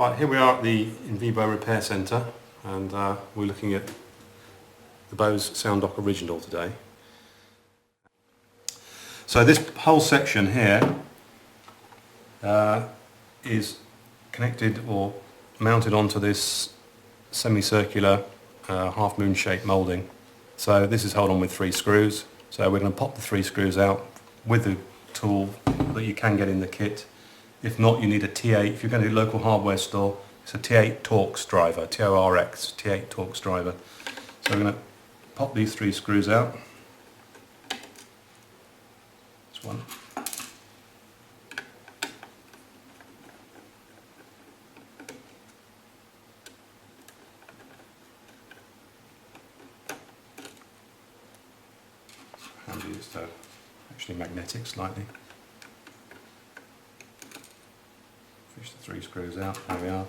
Right, here we are at the Invebo Repair Centre, and we're looking at the Bose SoundDock Original today. So this whole section here is connected or mounted onto this semicircular half moon shaped moulding. So this is held on with 3 screws. So we're going to pop the 3 screws out with the tool that you can get in the kit. If not, you need a T8. If you're going to a local hardware store, it's a T8 Torx driver, T-O-R-X, T8 Torx driver. So we're going to pop these 3 screws out. This one. Handy, it's actually magnetic slightly. Push the 3 screws out, there we are.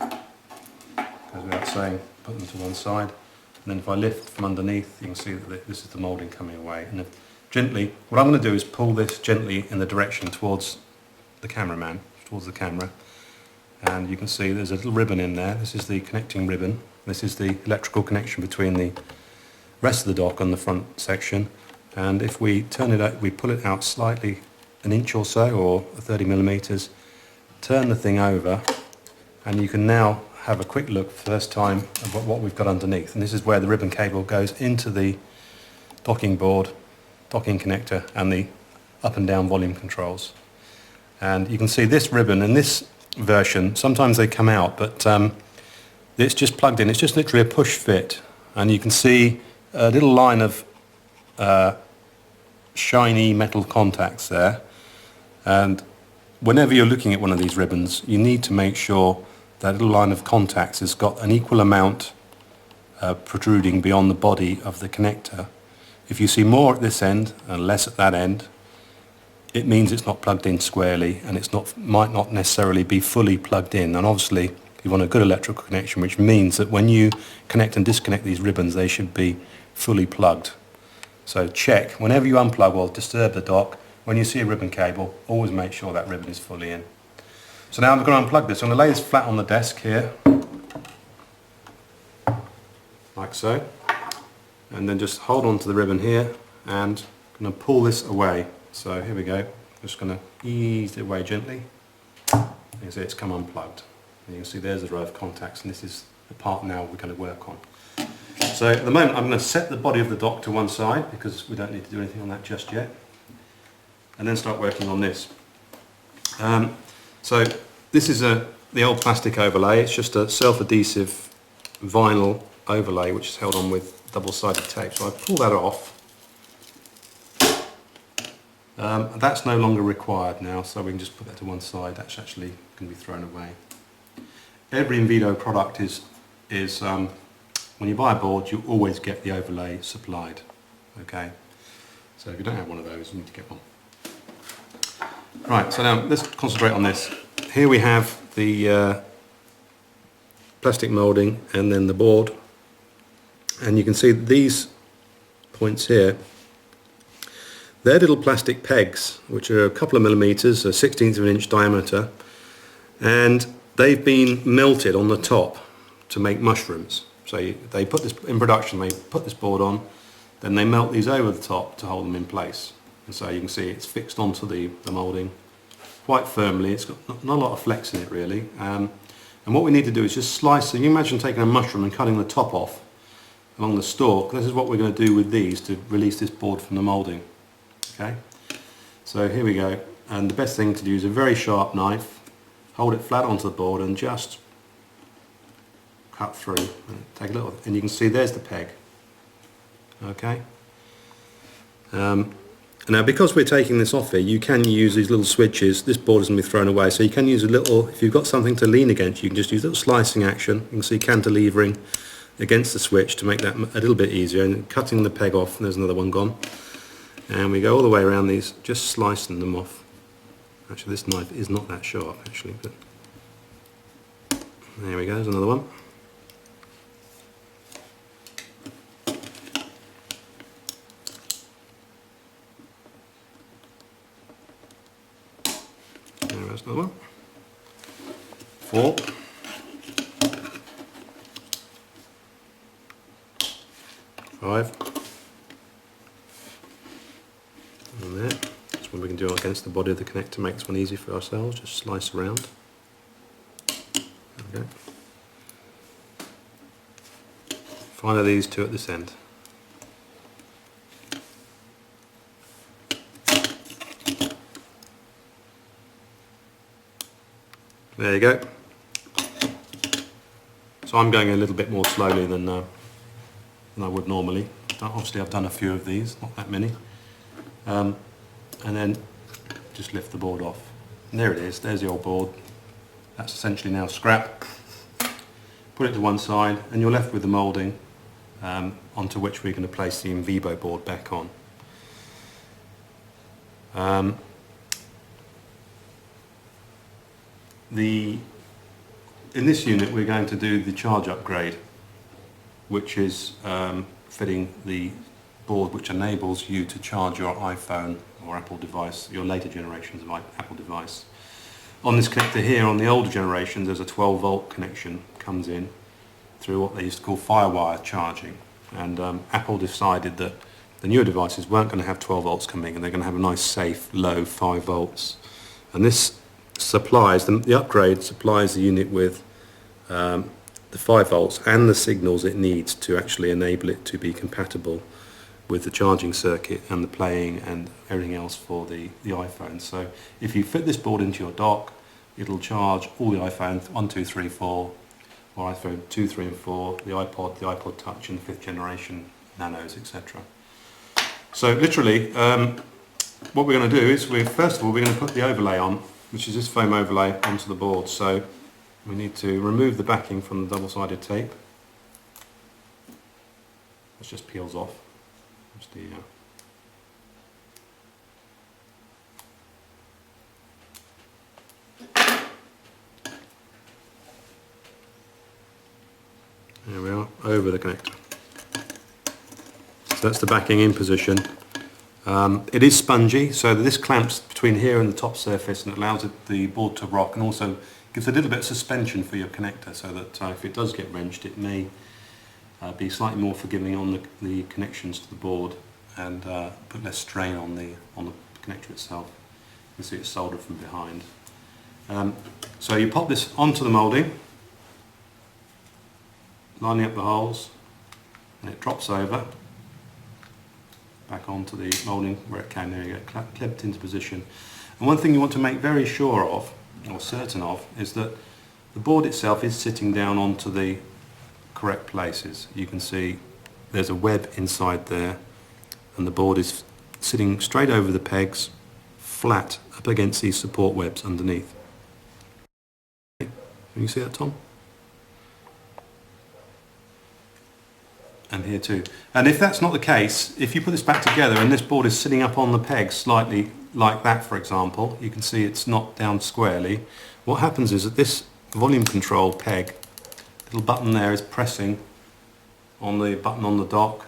Goes without saying, put them to one side. And then if I lift from underneath, you can see that this is the moulding coming away. And then gently, what I'm going to do is pull this gently in the direction towards the cameraman, towards the camera. And you can see there's a little ribbon in there. This is the connecting ribbon. This is the electrical connection between the rest of the dock and the front section. And if we turn it out, we pull it out slightly, an inch or so, or 30 millimeters, turn the thing over, and you can now have a quick look first time at what we've got underneath. And this is where the ribbon cable goes into the docking board, docking connector, and the up and down volume controls. And you can see this ribbon in this version, sometimes they come out, but it's just plugged in. It's just literally a push fit, and you can see a little line of shiny metal contacts there. And whenever you're looking at one of these ribbons, you need to make sure that little line of contacts has got an equal amount protruding beyond the body of the connector. If you see more at this end and less at that end, it means it's not plugged in squarely, and might not necessarily be fully plugged in. And obviously you want a good electrical connection, which means that when you connect and disconnect these ribbons, they should be fully plugged. So check, whenever you unplug or disturb the dock, when you see a ribbon cable, always make sure that ribbon is fully in. So now I'm going to unplug this. I'm going to lay this flat on the desk here, like so, and then just hold on to the ribbon here, and I'm going to pull this away. So here we go. I'm just going to ease it away gently. You can see it's come unplugged. And you can see there's a row of contacts, and this is the part now we're going to work on. So at the moment I'm going to set the body of the dock to one side, because we don't need to do anything on that just yet, and then start working on this. So this is the old plastic overlay. It's just a self-adhesive vinyl overlay which is held on with double-sided tape. So I pull that off. That's no longer required now, so we can just put that to one side. That's actually going to be thrown away. Every Invebo product is when you buy a board, you always get the overlay supplied. Okay, so if you don't have one of those, you need to get one. Right, so now let's concentrate on this. Here we have the plastic moulding and then the board, and you can see these points here. They're little plastic pegs which are a couple of millimeters, a 1/16 of an inch diameter, and they've been melted on the top to make mushrooms. So they put this in production, they put this board on, then they melt these over the top to hold them in place. And so you can see it's fixed onto the moulding quite firmly. It's got not a lot of flex in it really. And what we need to do is just slice. So you imagine taking a mushroom and cutting the top off along the stalk. This is what we're going to do with these to release this board from the moulding. Okay. So here we go. And the best thing to do is a very sharp knife. Hold it flat onto the board and just cut through. And take a little, and you can see there's the peg. Okay. Now because we're taking this off here, you can use these little switches. This board is going to be thrown away, so you can use a little, if you've got something to lean against, you can just use a little slicing action. You can see cantilevering against the switch to make that a little bit easier, and cutting the peg off. There's another one gone. And we go all the way around these, just slicing them off. Actually this knife is not that sharp actually, but there we go, there's another one. There's another one. 4. 5. And there. That's what we can do against the body of the connector, make this one easy for ourselves, just slice around. Okay. Finally these two at this end. There you go. So I'm going a little bit more slowly than I would normally. Obviously I've done a few of these, not that many. And then just lift the board off. And there it is, there's the old board. That's essentially now scrap. Put it to one side and you're left with the moulding onto which we're going to place the Invebo board back on. In this unit we're going to do the charge upgrade, which is fitting the board which enables you to charge your iPhone or Apple device, your later generations of Apple device. On this connector here, on the older generations, there's a 12 volt connection comes in through what they used to call firewire charging, and Apple decided that the newer devices weren't going to have 12 volts coming and they're going to have a nice safe low 5 volts, and this supplies, the upgrade supplies the unit with the 5 volts and the signals it needs to actually enable it to be compatible with the charging circuit and the playing and everything else for the iPhone. So if you fit this board into your dock, it'll charge all the iPhone 1, 2, 3, 4, or iPhone 2, 3 and 4, the iPod Touch and the 5th generation Nanos, etc. So literally what we're going to do is first of all we're going to put the overlay on, which is this foam overlay, onto the board. So we need to remove the backing from the double-sided tape. This just peels off. Just the, there we are, over the connector. So that's the backing in position. It is spongy, so this clamps between here and the top surface and it allows the board to rock, and also gives a little bit of suspension for your connector, so that if it does get wrenched it may be slightly more forgiving on the connections to the board and put less strain on the connector itself. You can see it's soldered from behind. So you pop this onto the moulding, lining up the holes, and it drops over back onto the moulding where it came. There you go, clipped into position. And one thing you want to make very sure of, or certain of, is that the board itself is sitting down onto the correct places. You can see there's a web inside there and the board is sitting straight over the pegs, flat up against these support webs underneath. Can you see that, Tom? And here too. And if that's not the case, if you put this back together and this board is sitting up on the pegs slightly like that, for example, you can see it's not down squarely. What happens is that this volume control peg, little button there, is pressing on the button on the dock,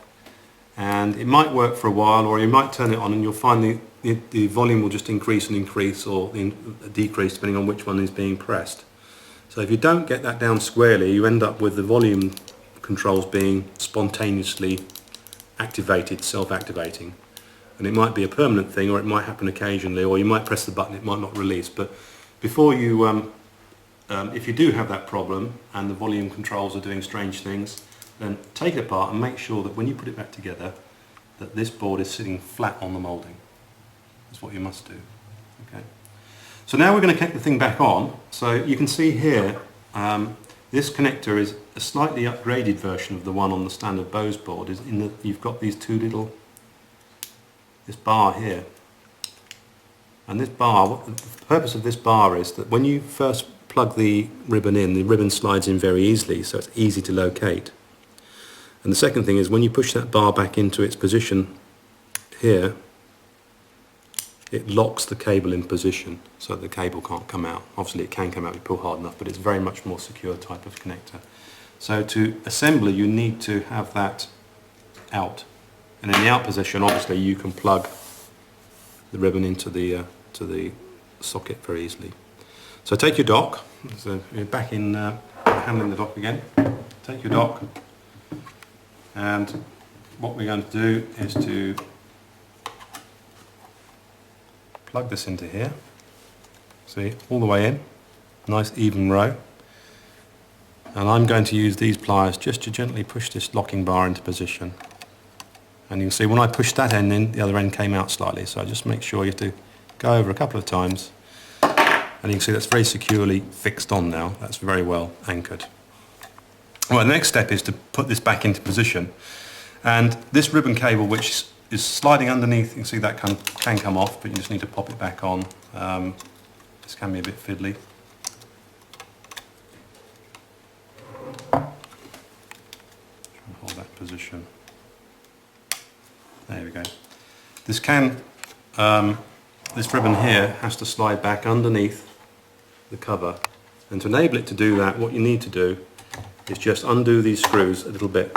and it might work for a while, or you might turn it on and you'll find the volume will just increase and increase, or decrease depending on which one is being pressed. So if you don't get that down squarely, you end up with the volume controls being spontaneously activated, self-activating. And it might be a permanent thing, or it might happen occasionally, or you might press the button, it might not release. But before you, if you do have that problem and the volume controls are doing strange things, then take it apart and make sure that when you put it back together, that this board is sitting flat on the moulding. That's what you must do. Okay. So now we're going to connect the thing back on. So you can see here, this connector is a slightly upgraded version of the one on the standard Bose board. Is in that you've got these two little, this bar here, and this bar, the purpose of this bar is that when you first plug the ribbon slides in very easily, so it's easy to locate. And the second thing is when you push that bar back into its position here, it locks the cable in position so that the cable can't come out. Obviously it can come out if you pull hard enough, but it's very much more secure type of connector. So to assemble, you need to have that out. And in the out position, obviously you can plug the ribbon into the socket very easily. So take your dock, so you're back in handling the dock again. Take your dock, and what we're going to do is to plug this into here. See, all the way in, nice even row. And I'm going to use these pliers just to gently push this locking bar into position. And you can see when I pushed that end in, the other end came out slightly, so just make sure you have to go over a couple of times. And you can see that's very securely fixed on now. That's very well anchored. Well, the next step is to put this back into position. And this ribbon cable, which is sliding underneath, you can see that can come off, but you just need to pop it back on. This can be a bit fiddly. Hold that position. There we go. This ribbon here has to slide back underneath the cover, and to enable it to do that, what you need to do is just undo these screws a little bit.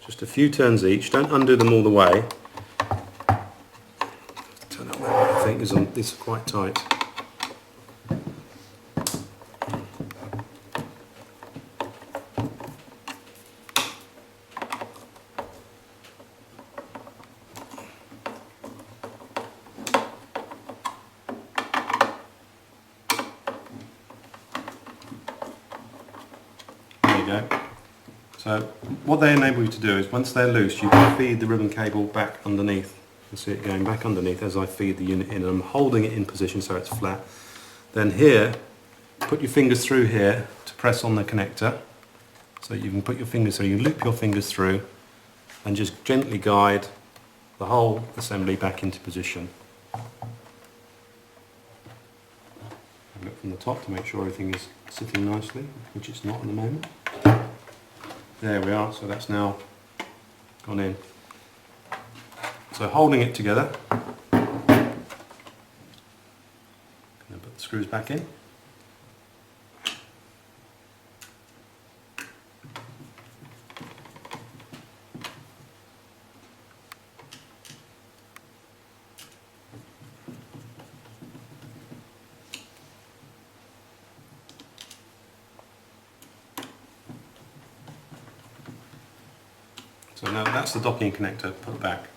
Just a few turns each. Don't undo them all the way. Turn that way. I think these are quite tight. Go. So what they enable you to do is once they're loose, you can feed the ribbon cable back underneath. You can see it going back underneath as I feed the unit in, and I'm holding it in position so it's flat. Then here, put your fingers through here to press on the connector. So you can put your fingers through, you loop your fingers through and just gently guide the whole assembly back into position. Look from the top to make sure everything is sitting nicely, which it's not at the moment. There we are, so that's now gone in. So holding it together, going to put the screws back in. So now that's the docking connector put back,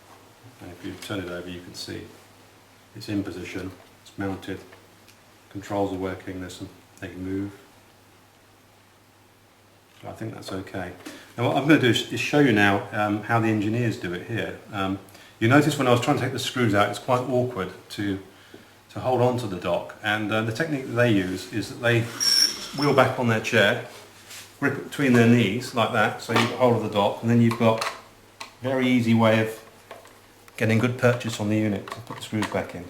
and if you turn it over you can see it's in position, it's mounted, controls are working, they can move. So I think that's okay. Now what I'm going to do is show you now how the engineers do it here. You notice when I was trying to take the screws out, it's quite awkward to hold on to the dock, and the technique that they use is that they wheel back on their chair, grip it between their knees like that, so you've got hold of the dock, and then you've got a very easy way of getting good purchase on the unit to put the screws back in.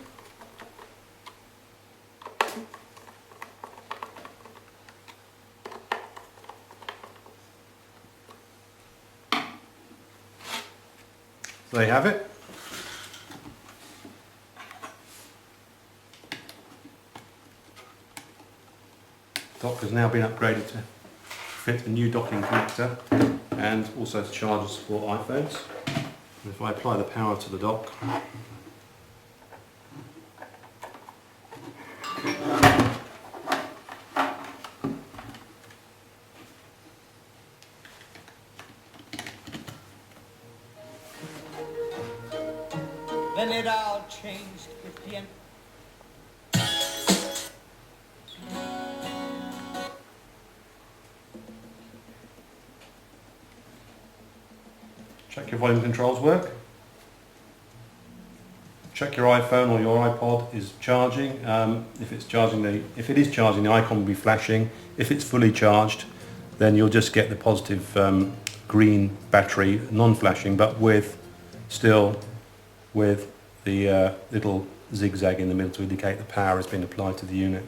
So there you have it. Dock has now been upgraded to fit a new docking connector and also chargers for iPhones. And if I apply the power to the dock, then it all changed with the end. check your volume controls work. Check your iPhone or your iPod is charging. If it is charging, the icon will be flashing. If it's fully charged, then you'll just get the positive green battery, non-flashing, but still with the little zigzag in the middle to indicate the power has been applied to the unit.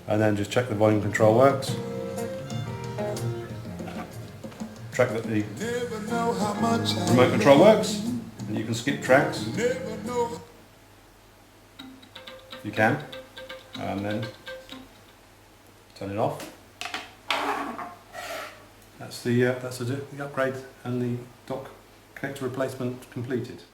And then just check the volume control works. Check that the remote control works, and you can skip tracks if you can, and then turn it off. That's the upgrade and the dock connector replacement completed.